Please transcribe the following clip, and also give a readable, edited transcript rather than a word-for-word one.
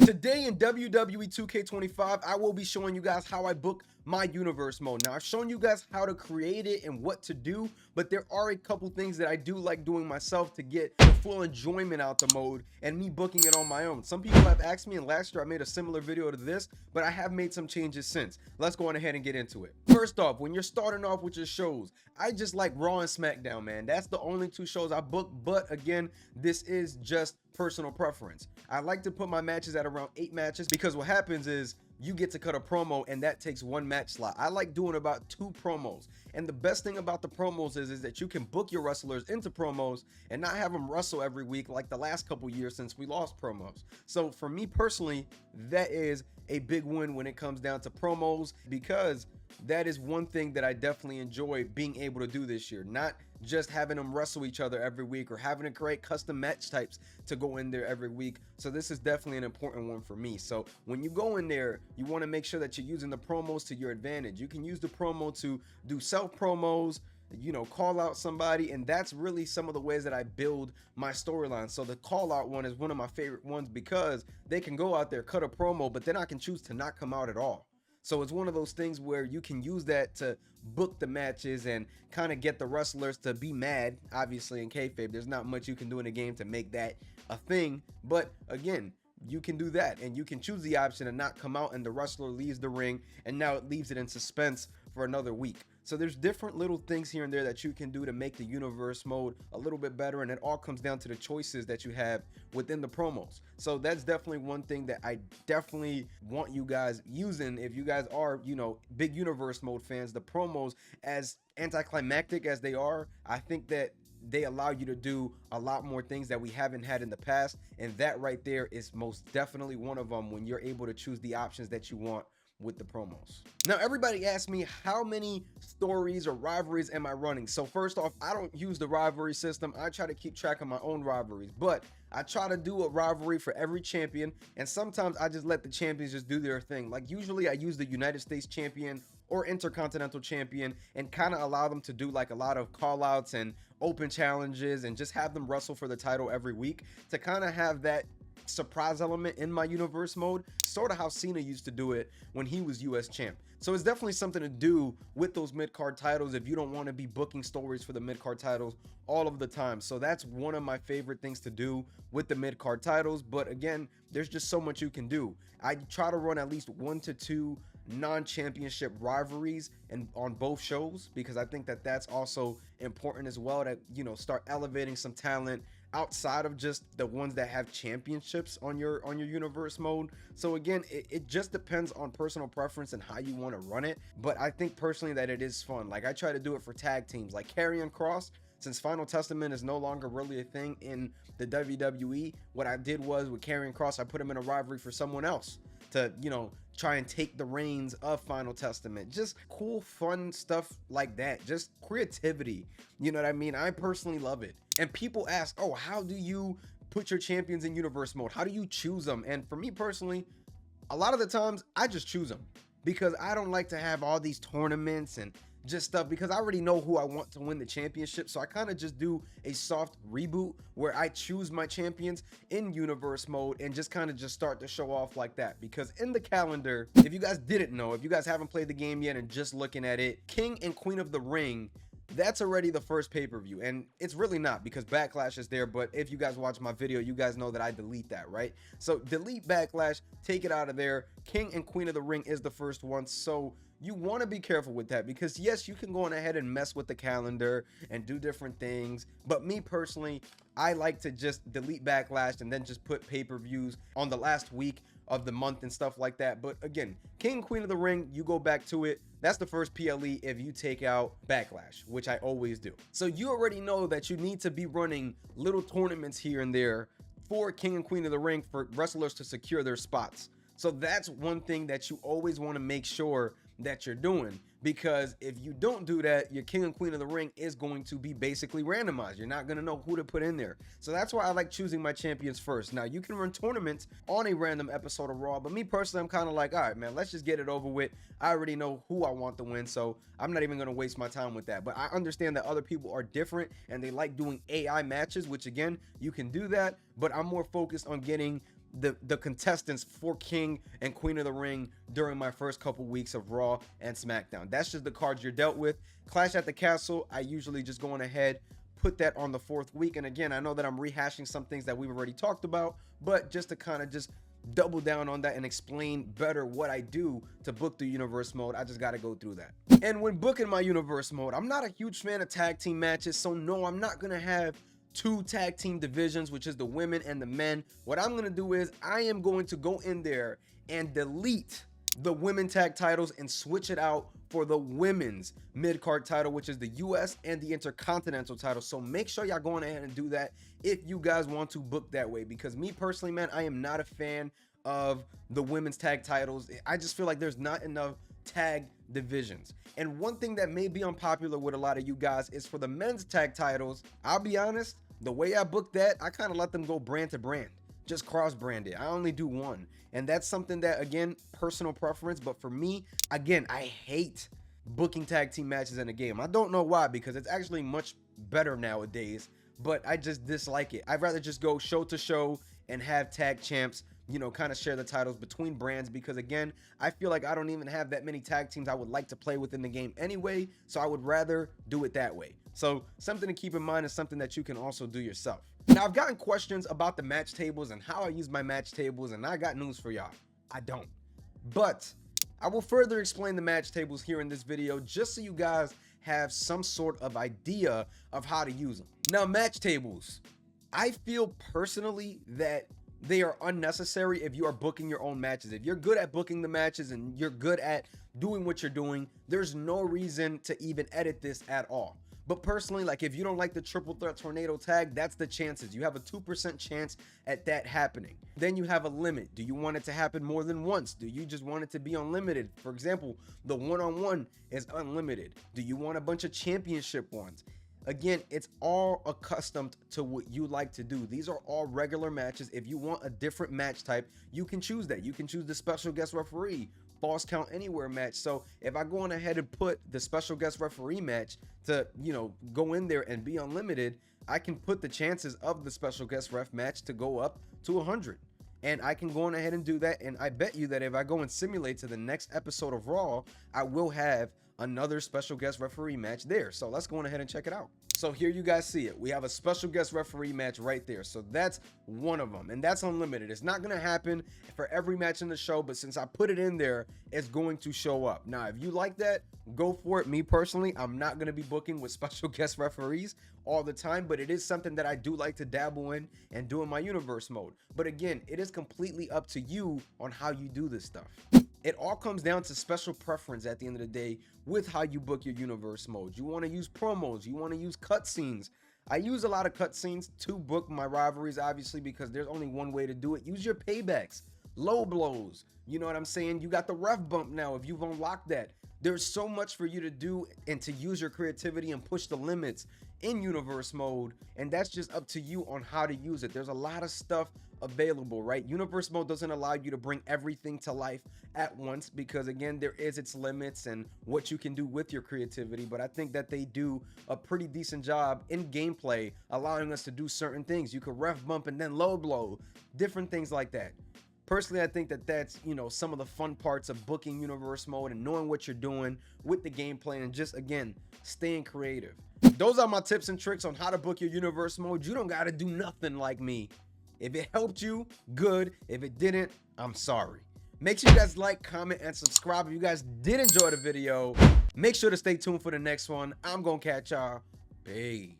Today in WWE 2K25, I will be showing you guys how I book my universe mode. Now, I've shown you guys how to create it and what to do, but there are a couple things that I do like doing myself to get the full enjoyment out the mode and me booking it on my own. Some people have asked me, and last year I made a similar video to this, but I have made some changes since. Let's go on ahead and get into it. First off, when you're starting off with your shows, I just like Raw and SmackDown, man. That's the only two shows I book, but again, this is just personal preference. I like to put my matches at around 8 matches because what happens is you get to cut a promo and that takes 1 match slot. I like doing about 2 promos. And the best thing about the promos is that you can book your wrestlers into promos and not have them wrestle every week like the last couple years since we lost promos. So for me personally, that is a big win when it comes down to promos, because that is one thing that I definitely enjoy being able to do this year. Not just having them wrestle each other every week or having to create custom match types to go in there every week. So this is definitely an important one for me. So when you go in there, you want to make sure that you're using the promos to your advantage. You can use the promo to do self promos, you know, call out somebody, and that's really some of the ways that I build my storyline. So the call out one is one of my favorite ones because they can go out there, cut a promo, but then I can choose to not come out at all. So it's one of those things where you can use that to book the matches and kind of get the wrestlers to be mad. Obviously in kayfabe, there's not much you can do in the game to make that a thing, but again, you can do that, and you can choose the option to not come out and the wrestler leaves the ring, and now it leaves it in suspense for another week. So there's different little things here and there that you can do to make the universe mode a little bit better, and it all comes down to the choices that you have within the promos. So that's definitely one thing that I definitely want you guys using if you guys are, you know, big universe mode fans. The promos, as anticlimactic as they are, I think that they allow you to do a lot more things that we haven't had in the past, and that right there is most definitely one of them when you're able to choose the options that you want with the promos. Now everybody asks me how many stories or rivalries am I running. So first off, I don't use the rivalry system. I try to keep track of my own rivalries, but I try to do a rivalry for every champion, and sometimes I just let the champions just do their thing. Like usually I use the United States champion or Intercontinental champion and kind of allow them to do like a lot of call outs and open challenges and just have them wrestle for the title every week to kind of have that surprise element in my universe mode, sort of how Cena used to do it when he was US champ. So it's definitely something to do with those mid-card titles if you don't want to be booking stories for the mid-card titles all of the time. So that's one of my favorite things to do with the mid-card titles, but again, there's just so much you can do. I try to run at least 1 to 2 non-championship rivalries and on both shows, because I think that that's also important as well, to, you know, start elevating some talent outside of just the ones that have championships on your universe mode. So again, it just depends on personal preference and how you want to run it, but I think personally that it is fun. Like I try to do it for tag teams like Karrion Kross. Since Final Testament is no longer really a thing in the WWE, what I did was with Karrion Kross, I put him in a rivalry for someone else to, you know, try and take the reins of Final Testament. Just cool, fun stuff like that. Just creativity. You know what I mean? I personally love it. And people ask, oh, how do you put your champions in universe mode? How do you choose them? And for me personally, a lot of the times I just choose them because I don't like to have all these tournaments and just stuff, because I already know who I want to win the championship. So I kind of just do a soft reboot where I choose my champions in universe mode and just kind of just start to show off like that. Because in the calendar, if you guys didn't know, if you guys haven't played the game yet and just looking at it, King and Queen of the Ring, that's already the first pay-per-view, and it's really not, because Backlash is there. But if you guys watch my video, you guys know that I delete that, right? So delete Backlash, take it out of there. King and Queen of the Ring is the first one. So you want to be careful with that, because yes, you can go on ahead and mess with the calendar and do different things, but me personally, I like to just delete Backlash and then just put pay-per-views on the last week of the month and stuff like that. But again, King, Queen of the Ring, you go back to it. That's the first PLE if you take out Backlash, which I always do. So you already know that you need to be running little tournaments here and there for King and Queen of the Ring for wrestlers to secure their spots. So that's one thing that you always want to make sure that you're doing, because if you don't do that, your King and Queen of the Ring is going to be basically randomized. You're not going to know who to put in there. So that's why I like choosing my champions first. Now you can run tournaments on a random episode of Raw, but me personally, I'm kind of like, all right, man, let's just get it over with. I already know who I want to win, so I'm not even going to waste my time with that. But I understand that other people are different and they like doing AI matches, which again, you can do that, but I'm more focused on getting the contestants for King and Queen of the Ring during my first couple weeks of Raw and SmackDown. That's just the cards you're dealt with. Clash at the Castle, I usually just go on ahead, put that on the 4th week. And again, I know that I'm rehashing some things that we've already talked about, but just to kind of just double down on that and explain better what I do to book the universe mode, I just got to go through that. And when booking my universe mode, I'm not a huge fan of tag team matches, so no, I'm not gonna have 2 tag team divisions, which is the women and the men. What I'm gonna do is I am going to go in there and delete the women tag titles and switch it out for the women's mid-card title, which is the US and the Intercontinental title. So make sure y'all going ahead and do that if you guys want to book that way, because me personally, man, I am not a fan of the women's tag titles. I just feel like there's not enough tag divisions. And one thing that may be unpopular with a lot of you guys is for the men's tag titles, I'll be honest, the way I book that, I kind of let them go brand to brand, just cross brand it. I only do one. And that's something that, again, personal preference. But for me, again, I hate booking tag team matches in a game. I don't know why, because it's actually much better nowadays, but I just dislike it. I'd rather just go show to show and have tag champs, you know, kind of share the titles between brands, because again, I feel like I don't even have that many tag teams I would like to play within the game anyway, so I would rather do it that way. So something to keep in mind is something that you can also do yourself. Now, I've gotten questions about the match tables and how I use my match tables, and I got news for y'all. I don't. But I will further explain the match tables here in this video, just so you guys have some sort of idea of how to use them. Now, match tables, I feel personally that they are unnecessary if you are booking your own matches. If you're good at booking the matches and you're good at doing what you're doing, there's no reason to even edit this at all. But personally, like, if you don't like the triple threat tornado tag, that's the chances. You have a 2% chance at that happening. Then you have a limit. Do you want it to happen more than once? Do you just want it to be unlimited? For example, the one-on-one is unlimited. Do you want a bunch of championship ones? Again, it's all accustomed to what you like to do. These are all regular matches. If you want a different match type, you can choose that. You can choose the special guest referee, false count anywhere match. So if I go on ahead and put the special guest referee match to, you know, go in there and be unlimited, I can put the chances of the special guest ref match to go up to 100. And I can go on ahead and do that. And I bet you that if I go and simulate to the next episode of Raw, I will have another special guest referee match there. So let's go on ahead and check it out. So here you guys see it. We have a special guest referee match right there. So that's one of them, and that's unlimited. It's not going to happen for every match in the show, but since I put it in there, it's going to show up. Now, if you like that, go for it. Me personally, I'm not going to be booking with special guest referees all the time, but it is something that I do like to dabble in and do in my universe mode. But again, it is completely up to you on how you do this stuff. It all comes down to special preference at the end of the day with how you book your universe modes. You want to use promos, you want to use cutscenes. I use a lot of cutscenes to book my rivalries, obviously, because there's only one way to do it. Use your paybacks, low blows. You know what I'm saying? You got the ref bump now if you've unlocked that. There's so much for you to do and to use your creativity and push the limits in universe mode, and that's just up to you on how to use it. There's a lot of stuff available, right? Universe mode doesn't allow you to bring everything to life at once, because again, there is its limits and what you can do with your creativity. But I think that they do a pretty decent job in gameplay, allowing us to do certain things. You could ref bump and then low blow, different things like that. Personally, I think that that's, you know, some of the fun parts of booking universe mode and knowing what you're doing with the gameplay and just, again, staying creative. Those are my tips and tricks on how to book your universe mode. You don't got to do nothing like me. If it helped you, good. If it didn't, I'm sorry. Make sure you guys like, comment, and subscribe. If you guys did enjoy the video, make sure to stay tuned for the next one. I'm going to catch y'all. Peace.